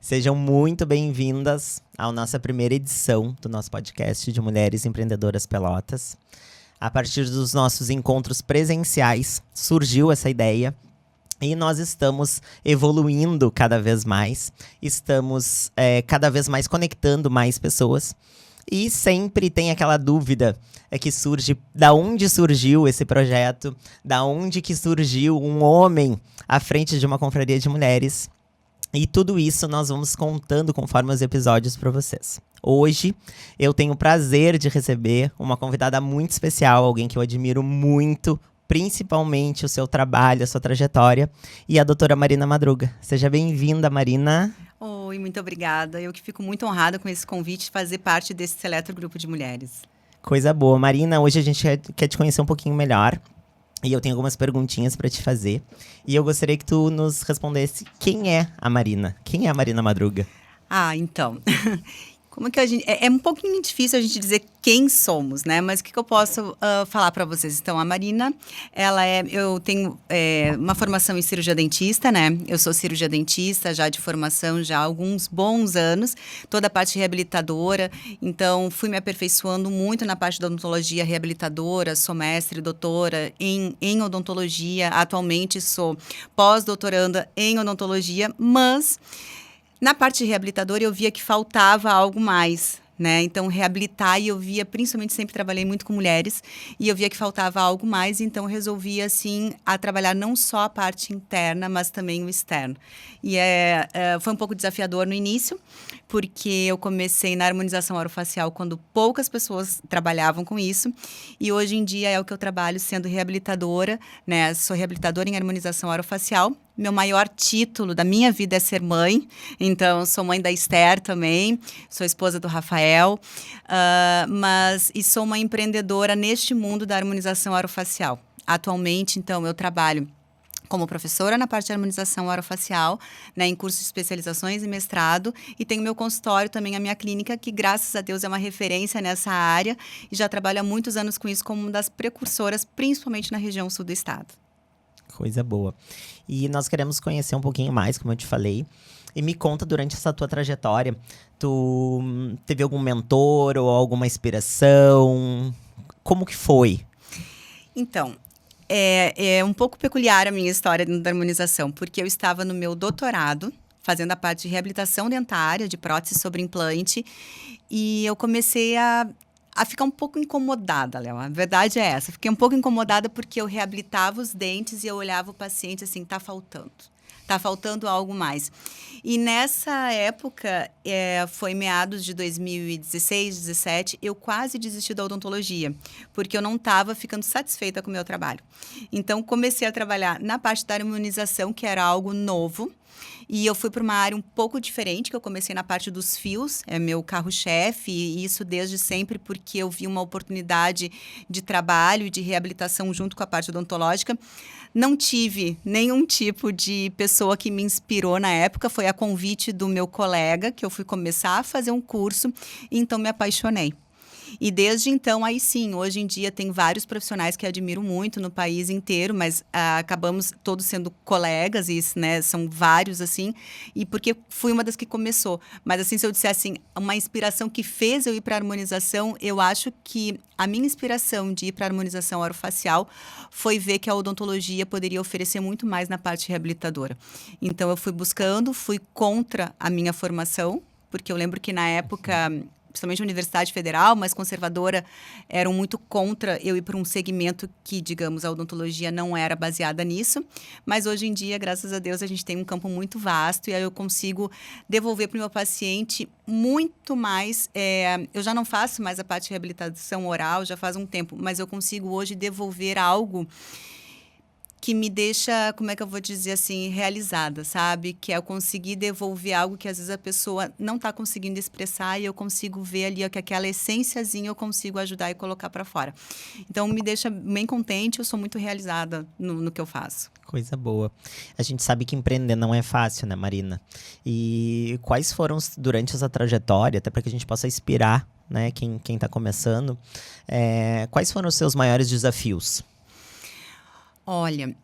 Sejam muito bem-vindas à nossa primeira edição do nosso podcast de Mulheres Empreendedoras Pelotas. A partir dos nossos encontros presenciais, surgiu essa ideia e nós estamos evoluindo cada vez mais, estamos cada vez mais conectando mais pessoas. E sempre tem aquela dúvida que surge, da onde surgiu esse projeto, da onde que surgiu um homem à frente de uma confraria de mulheres. E tudo isso nós vamos contando conforme os episódios para vocês. Hoje eu tenho o prazer de receber uma convidada muito especial, alguém que eu admiro muito, principalmente o seu trabalho, a sua trajetória, e a doutora Marina Madruga. Seja bem-vinda, Marina. Oi, muito obrigada. Eu que fico muito honrada com esse convite de fazer parte desse seleto grupo de mulheres. Coisa boa. Marina, hoje a gente quer te conhecer um pouquinho melhor. E eu tenho algumas perguntinhas para te fazer. E eu gostaria que tu nos respondesse quem é a Marina? Quem é a Marina Madruga? Então... Como que a gente... É um pouquinho difícil a gente dizer quem somos, né? Mas o que eu posso falar para vocês? Então, a Marina, eu tenho uma formação em cirurgia dentista, né? Eu sou cirurgia dentista já de formação já há alguns bons anos. Toda a parte reabilitadora. Então, fui me aperfeiçoando muito na parte da odontologia reabilitadora. Sou mestre, doutora em odontologia. Atualmente, sou pós-doutoranda em odontologia, mas... Na parte reabilitadora, eu via que faltava algo mais, né? Então, reabilitar, e eu via, principalmente, sempre trabalhei muito com mulheres, e eu via que faltava algo mais, então eu resolvi, assim, a trabalhar não só a parte interna, mas também o externo. E foi um pouco desafiador no início, porque eu comecei na harmonização orofacial quando poucas pessoas trabalhavam com isso, e hoje em dia é o que eu trabalho sendo reabilitadora, né? Sou reabilitadora em harmonização orofacial. Meu maior título da minha vida é ser mãe, então sou mãe da Esther também, sou esposa do Rafael, e sou uma empreendedora neste mundo da harmonização orofacial. Atualmente, então, eu trabalho como professora na parte de harmonização orofacial, né, em cursos de especializações e mestrado, e tenho meu consultório também, a minha clínica, que graças a Deus é uma referência nessa área, e já trabalho há muitos anos com isso como uma das precursoras, principalmente na região sul do estado. Coisa boa. E nós queremos conhecer um pouquinho mais, como eu te falei. E me conta, durante essa tua trajetória, tu teve algum mentor ou alguma inspiração? Como que foi? Então, é um pouco peculiar a minha história da harmonização, porque eu estava no meu doutorado, fazendo a parte de reabilitação dentária, de prótese sobre implante, e eu comecei a ficar um pouco incomodada, Léo. A verdade é essa. Fiquei um pouco incomodada porque eu reabilitava os dentes e eu olhava o paciente assim, tá faltando algo mais. E nessa época, foi meados de 2016, 2017, eu quase desisti da odontologia, porque eu não estava ficando satisfeita com o meu trabalho. Então, comecei a trabalhar na parte da harmonização, que era algo novo, e eu fui para uma área um pouco diferente, que eu comecei na parte dos fios, é meu carro-chefe, e isso desde sempre porque eu vi uma oportunidade de trabalho e de reabilitação junto com a parte odontológica. Não tive nenhum tipo de pessoa que me inspirou na época, foi a convite do meu colega, que eu fui começar a fazer um curso, e então me apaixonei. E desde então, aí sim, hoje em dia tem vários profissionais que admiro muito no país inteiro, mas acabamos todos sendo colegas, e né, são vários, assim, e porque fui uma das que começou. Mas assim, se eu disser assim, uma inspiração que fez eu ir para a harmonização, eu acho que a minha inspiração de ir para a harmonização orofacial foi ver que a odontologia poderia oferecer muito mais na parte reabilitadora. Então, eu fui contra a minha formação, porque eu lembro que na época... principalmente a Universidade Federal, mas conservadora, eram muito contra eu ir para um segmento que, digamos, a odontologia não era baseada nisso. Mas hoje em dia, graças a Deus, a gente tem um campo muito vasto e aí eu consigo devolver para o meu paciente muito mais. Eu já não faço mais a parte de reabilitação oral, já faz um tempo, mas eu consigo hoje devolver algo que me deixa, como é que eu vou dizer assim, realizada, sabe? Que é eu conseguir devolver algo que às vezes a pessoa não está conseguindo expressar e eu consigo ver ali ó, que aquela essênciazinha eu consigo ajudar e colocar para fora. Então, me deixa bem contente, eu sou muito realizada no que eu faço. Coisa boa. A gente sabe que empreender não é fácil, né, Marina? E quais foram, durante essa trajetória, até para que a gente possa inspirar, né, quem está começando, quais foram os seus maiores desafios? Olha,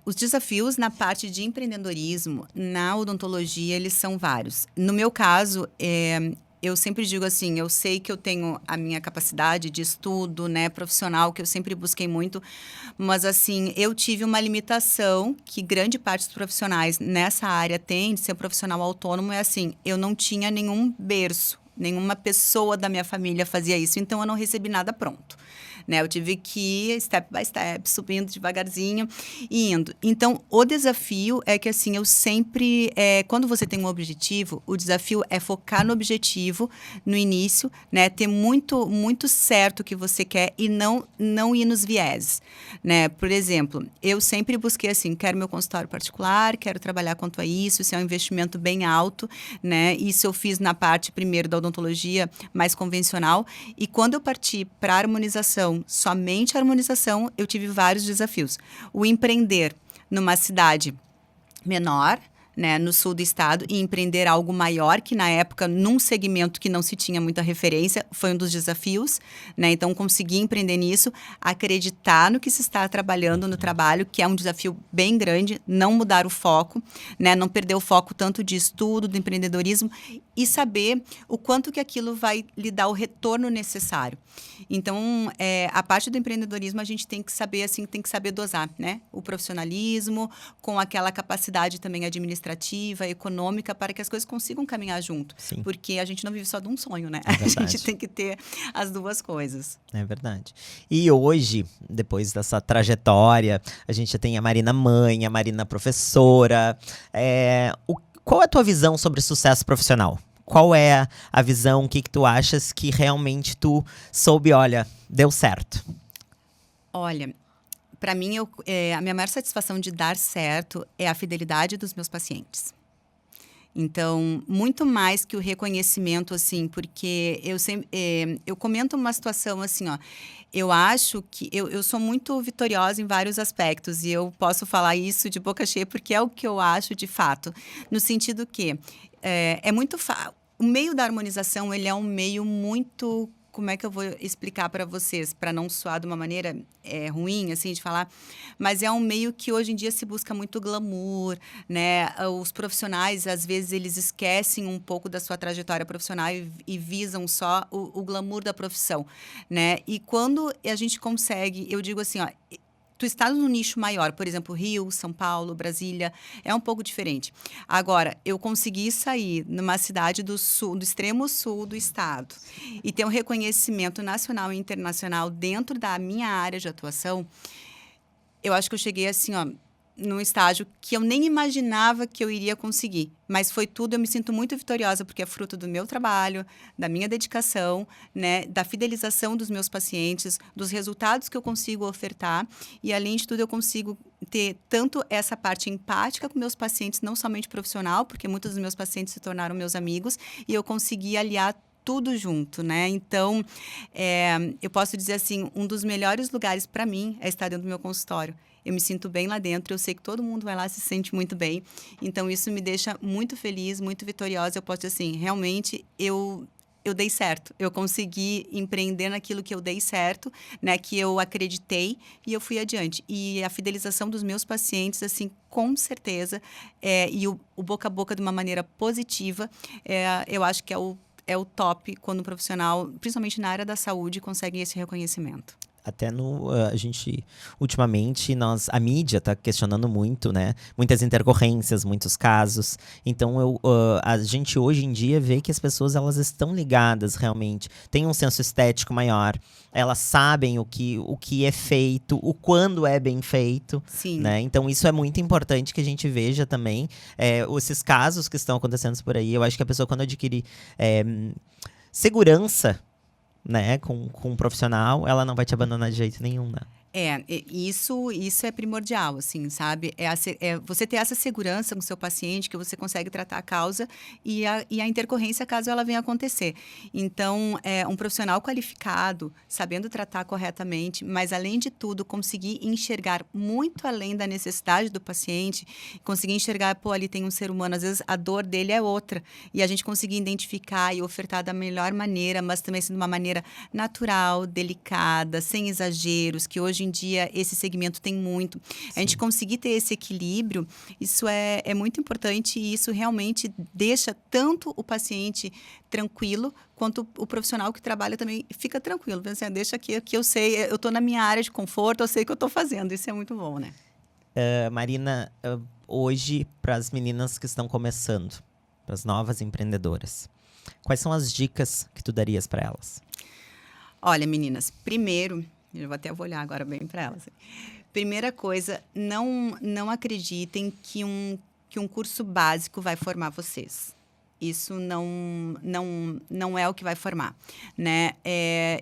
Os desafios na parte de empreendedorismo, na odontologia, eles são vários. No meu caso, eu sempre digo assim, eu sei que eu tenho a minha capacidade de estudo, né, profissional, que eu sempre busquei muito, mas assim, eu tive uma limitação que grande parte dos profissionais nessa área tem, de ser profissional autônomo, é assim, eu não tinha nenhum berço, nenhuma pessoa da minha família fazia isso, então eu não recebi nada pronto. Né, eu tive que ir step by step, subindo devagarzinho e indo. Então, o desafio é que, assim, eu sempre... quando você tem um objetivo, o desafio é focar no objetivo no início, né? Ter muito, muito certo o que você quer e não ir nos vieses, né? Por exemplo, eu sempre busquei, assim, quero meu consultório particular, quero trabalhar quanto a isso é um investimento bem alto, né? Isso eu fiz na parte, primeiro, da odontologia mais convencional. E quando eu parti para a harmonização, somente a harmonização, eu tive vários desafios. O empreender numa cidade menor, né, no sul do estado, e empreender algo maior, que na época, num segmento que não se tinha muita referência, foi um dos desafios, né? Então, conseguir empreender nisso, acreditar no que se está trabalhando no trabalho, que é um desafio bem grande, não mudar o foco, né? Não perder o foco tanto de estudo, do empreendedorismo, e saber o quanto que aquilo vai lhe dar o retorno necessário. Então, a parte do empreendedorismo, a gente tem que saber, assim, tem que saber dosar, né? O profissionalismo, com aquela capacidade também administrativa, econômica, para que as coisas consigam caminhar junto. Sim. Porque a gente não vive só de um sonho, né? É verdade. A gente tem que ter as duas coisas. É verdade. E hoje, depois dessa trajetória, a gente tem a Marina mãe, a Marina professora. Qual é a tua visão sobre sucesso profissional? Qual é a visão, o que tu achas que realmente tu soube, olha, deu certo? Olha, para mim, a minha maior satisfação de dar certo é a fidelidade dos meus pacientes. Então, muito mais que o reconhecimento, assim, porque eu comento uma situação assim, ó, eu acho que eu sou muito vitoriosa em vários aspectos e eu posso falar isso de boca cheia porque é o que eu acho de fato, no sentido que o meio da harmonização, ele é um meio muito... Como é que eu vou explicar para vocês, para não soar de uma maneira ruim, assim, de falar, mas é um meio que hoje em dia se busca muito glamour, né? Os profissionais, às vezes, eles esquecem um pouco da sua trajetória profissional e visam só o glamour da profissão, né? E quando a gente consegue, eu digo assim, ó, tu estás num nicho maior, por exemplo, Rio, São Paulo, Brasília, é um pouco diferente. Agora, eu consegui sair numa cidade do sul, do extremo sul do estado e ter um reconhecimento nacional e internacional dentro da minha área de atuação, eu acho que eu cheguei assim, ó, num estágio que eu nem imaginava que eu iria conseguir. Mas foi tudo, eu me sinto muito vitoriosa, porque é fruto do meu trabalho, da minha dedicação, né, da fidelização dos meus pacientes, dos resultados que eu consigo ofertar. E, além de tudo, eu consigo ter tanto essa parte empática com meus pacientes, não somente profissional, porque muitos dos meus pacientes se tornaram meus amigos, e eu consegui aliar tudo junto, né? Então, eu posso dizer assim, um dos melhores lugares para mim é estar dentro do meu consultório. Eu me sinto bem lá dentro, eu sei que todo mundo vai lá e se sente muito bem. Então, isso me deixa muito feliz, muito vitoriosa. Eu posso dizer assim, realmente, eu dei certo. Eu consegui empreender naquilo que eu dei certo, né? Que eu acreditei e eu fui adiante. E a fidelização dos meus pacientes, assim, com certeza, e o boca a boca de uma maneira positiva, eu acho que é o top quando um profissional, principalmente na área da saúde, consegue esse reconhecimento. Até a gente, ultimamente, a mídia está questionando muito, né? Muitas intercorrências, muitos casos. Então, a gente hoje em dia vê que as pessoas, elas estão ligadas realmente. Tem um senso estético maior. Elas sabem o que é feito, o quando é bem feito. Sim. Né? Então, isso é muito importante que a gente veja também. Esses casos que estão acontecendo por aí, eu acho que a pessoa, quando adquire segurança, né, com um profissional, ela não vai te abandonar de jeito nenhum, né? Isso é primordial, assim, sabe? Você ter essa segurança com o seu paciente, que você consegue tratar a causa e a intercorrência, caso ela venha acontecer. Então, um profissional qualificado, sabendo tratar corretamente, mas, além de tudo, conseguir enxergar muito além da necessidade do paciente, conseguir enxergar, pô, ali tem um ser humano, às vezes a dor dele é outra, e a gente conseguir identificar e ofertar da melhor maneira, mas também sendo uma maneira natural, delicada, sem exageros, que hoje hoje em dia esse segmento tem muito. A gente conseguir ter esse equilíbrio, isso é muito importante e isso realmente deixa tanto o paciente tranquilo, quanto o profissional que trabalha também fica tranquilo. Assim, deixa aqui que eu sei, eu estou na minha área de conforto, eu sei o que eu estou fazendo. Isso é muito bom, né? Marina, hoje, para as meninas que estão começando, para as novas empreendedoras, quais são as dicas que tu darias para elas? Olha, meninas, primeiro, eu vou até olhar agora bem para elas. Primeira coisa, não acreditem que um curso básico vai formar vocês. Isso não é o que vai formar, né?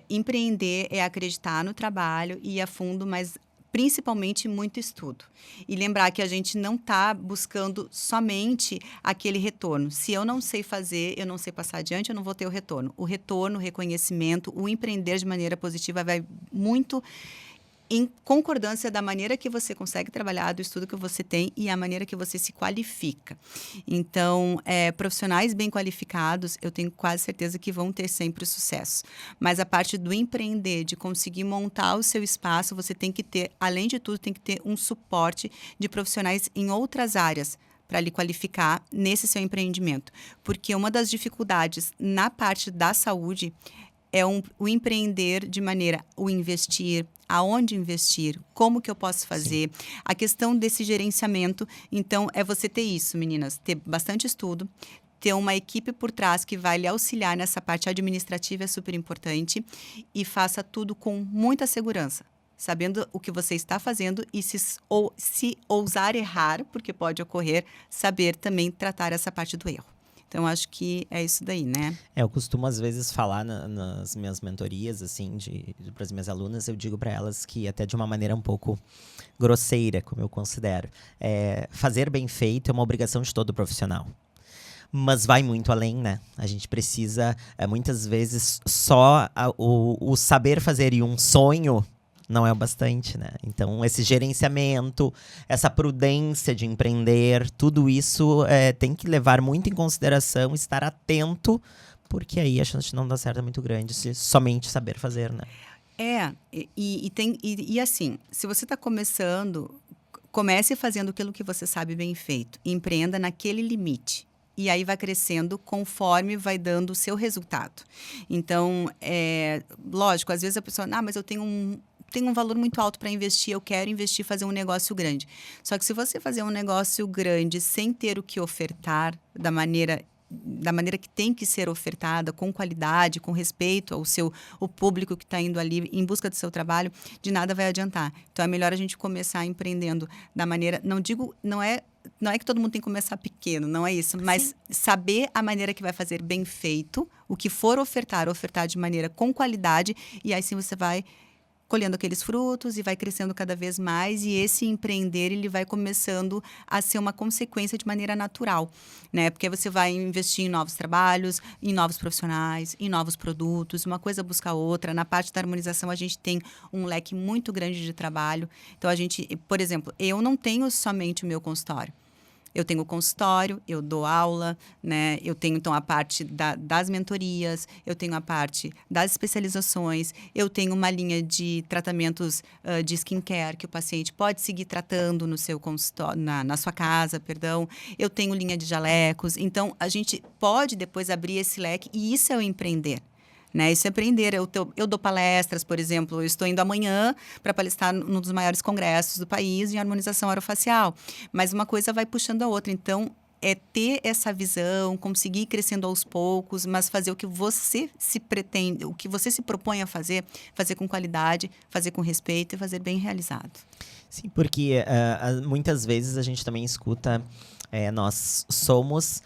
Empreender é acreditar no trabalho e ir a fundo, mas principalmente muito estudo. E lembrar que a gente não está buscando somente aquele retorno. Se eu não sei fazer, eu não sei passar adiante, eu não vou ter o retorno. O retorno, o reconhecimento, o empreender de maneira positiva vai muito em concordância da maneira que você consegue trabalhar, do estudo que você tem e a maneira que você se qualifica. Então, profissionais bem qualificados, eu tenho quase certeza que vão ter sempre sucesso. Mas a parte do empreender, de conseguir montar o seu espaço, você tem que ter, além de tudo, tem que ter um suporte de profissionais em outras áreas para lhe qualificar nesse seu empreendimento. Porque uma das dificuldades na parte da saúde é o empreender de maneira, o investir, aonde investir, como que eu posso fazer, a questão desse gerenciamento. Então, é você ter isso, meninas, ter bastante estudo, ter uma equipe por trás que vai lhe auxiliar nessa parte administrativa é super importante e faça tudo com muita segurança, sabendo o que você está fazendo e se ousar errar, porque pode ocorrer, saber também tratar essa parte do erro. Então, acho que é isso daí, né? Eu costumo, às vezes, falar nas minhas mentorias, assim, para as minhas alunas, eu digo para elas que, até de uma maneira um pouco grosseira, como eu considero, fazer bem feito é uma obrigação de todo profissional. Mas vai muito além, né? A gente precisa, muitas vezes, só o saber fazer e um sonho não é o bastante, né? Então, esse gerenciamento, essa prudência de empreender, tudo isso tem que levar muito em consideração, estar atento, porque aí a chance de não dar certo é muito grande, se somente saber fazer, né? E assim, se você está começando, comece fazendo aquilo que você sabe bem feito. Empreenda naquele limite. E aí vai crescendo conforme vai dando o seu resultado. Então, lógico, às vezes a pessoa, mas eu tenho um valor muito alto para investir, eu quero investir, fazer um negócio grande. Só que se você fazer um negócio grande sem ter o que ofertar da maneira que tem que ser ofertada, com qualidade, com respeito ao público que está indo ali em busca do seu trabalho, de nada vai adiantar. Então, é melhor a gente começar empreendendo da maneira... Não é que todo mundo tem que começar pequeno, não é isso. Mas saber a maneira que vai fazer bem feito, o que for ofertar de maneira com qualidade, e aí sim você vai colhendo aqueles frutos e vai crescendo cada vez mais, e esse empreender ele vai começando a ser uma consequência de maneira natural, né? Porque você vai investir em novos trabalhos, em novos profissionais, em novos produtos, uma coisa busca a outra. Na parte da harmonização, a gente tem um leque muito grande de trabalho. Então, por exemplo, eu não tenho somente o meu consultório. Eu tenho o consultório, eu dou aula, né? Eu tenho, então, a parte das mentorias, eu tenho a parte das especializações, eu tenho uma linha de tratamentos de skincare que o paciente pode seguir tratando no seu consultório, na sua casa, perdão. Eu tenho linha de jalecos. Então, a gente pode depois abrir esse leque e isso é o empreender. Né? Isso é empreender. Eu dou palestras, por exemplo, eu estou indo amanhã para palestrar num dos maiores congressos do país em harmonização orofacial. Mas uma coisa vai puxando a outra. Então, é ter essa visão, conseguir ir crescendo aos poucos, mas fazer o que você se pretende, o que você se propõe a fazer com qualidade, fazer com respeito e fazer bem realizado. Sim, porque muitas vezes a gente também escuta, nós somos...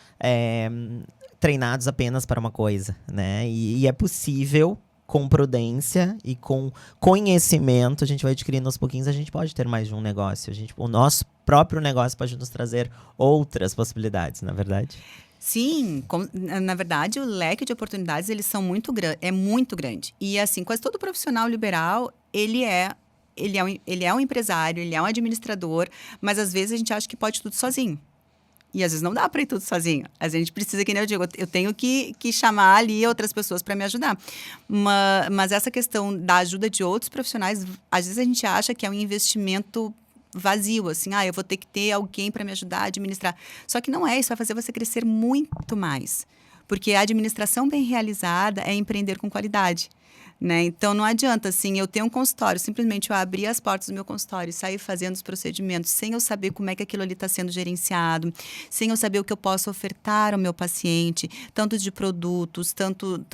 treinados apenas para uma coisa, né? E é possível, com prudência e com conhecimento, a gente vai adquirindo aos pouquinhos, a gente pode ter mais de um negócio. O nosso próprio negócio pode nos trazer outras possibilidades, na verdade. Sim, na verdade, o leque de oportunidades, eles são muito grande. E assim, quase todo profissional liberal, ele é um empresário, ele é um administrador, mas às vezes a gente acha que pode tudo sozinho. E às vezes não dá para ir tudo sozinho. Às vezes a gente precisa, que nem eu digo, eu tenho que chamar ali outras pessoas para me ajudar. Mas essa questão da ajuda de outros profissionais, às vezes a gente acha que é um investimento vazio, assim, eu vou ter que ter alguém para me ajudar a administrar. Só que não é, isso vai fazer você crescer muito mais. Porque a administração bem realizada é empreender com qualidade. Né? Então, não adianta, assim, eu ter um consultório, simplesmente eu abrir as portas do meu consultório e sair fazendo os procedimentos sem eu saber como é que aquilo ali está sendo gerenciado, sem eu saber o que eu posso ofertar ao meu paciente, tanto de produtos, tanto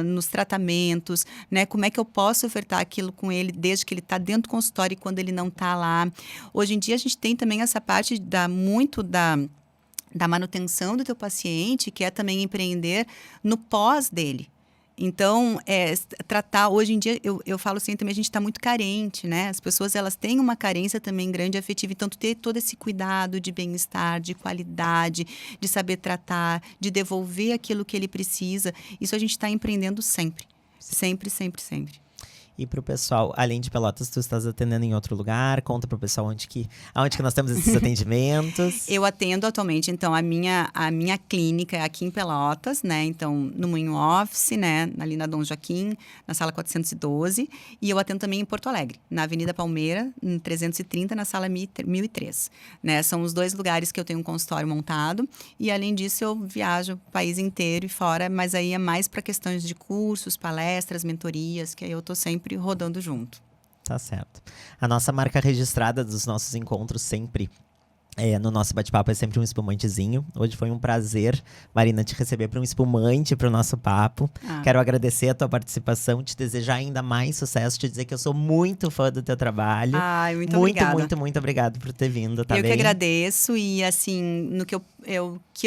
nos tratamentos, né? Como é que eu posso ofertar aquilo com ele desde que ele está dentro do consultório e quando ele não está lá. Hoje em dia, a gente tem também essa parte da manutenção do teu paciente, que é também empreender no pós dele. Então, tratar, hoje em dia, eu falo assim, também a gente está muito carente, né? As pessoas, elas têm uma carência também grande afetiva, então ter todo esse cuidado de bem-estar, de qualidade, de saber tratar, de devolver aquilo que ele precisa, isso a gente está empreendendo sempre. Sempre, sempre, sempre. E pro pessoal, além de Pelotas, tu estás atendendo em outro lugar? Conta pro pessoal aonde que nós temos esses atendimentos. Eu atendo atualmente, então, a minha clínica é aqui em Pelotas, né? Então, no Moinho Office, né? Ali na Dom Joaquim, na sala 412. E eu atendo também em Porto Alegre, na Avenida Palmeira, em 330, na sala 1003. Né? São os 2 lugares que eu tenho um consultório montado. E, além disso, eu viajo o país inteiro e fora, mas aí é mais para questões de cursos, palestras, mentorias, que aí eu tô sempre rodando junto. Tá certo. A nossa marca registrada dos nossos encontros sempre, no nosso bate-papo, é sempre um espumantezinho. Hoje foi um prazer, Marina, te receber para um espumante para o nosso papo. Quero agradecer a tua participação, te desejar ainda mais sucesso, te dizer que eu sou muito fã do teu trabalho. Muito obrigada. Muito obrigado por ter vindo, tá bem? Eu que agradeço e, assim, no que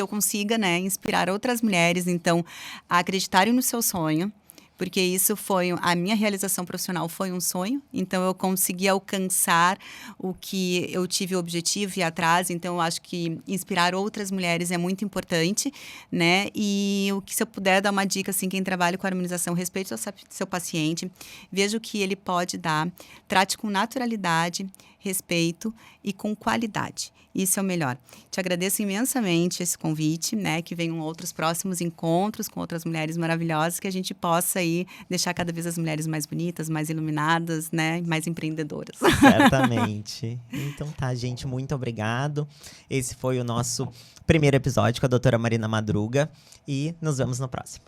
eu consiga, né, inspirar outras mulheres, então, a acreditarem no seu sonho, porque isso foi a minha realização profissional, foi um sonho. Então, eu consegui alcançar o que eu tive o objetivo e ir atrás. Então, eu acho que inspirar outras mulheres é muito importante, né? E o que, se eu puder dar uma dica, assim, quem trabalha com harmonização, respeite o seu paciente, veja o que ele pode dar, trate com naturalidade, respeito e com qualidade. Isso é o melhor. Te agradeço imensamente esse convite, né? Que venham outros próximos encontros com outras mulheres maravilhosas, que a gente possa aí deixar cada vez as mulheres mais bonitas, mais iluminadas, né? Mais empreendedoras. Certamente. Então tá, gente, muito obrigado. Esse foi o nosso primeiro episódio com a doutora Marina Madruga e nos vemos no próximo.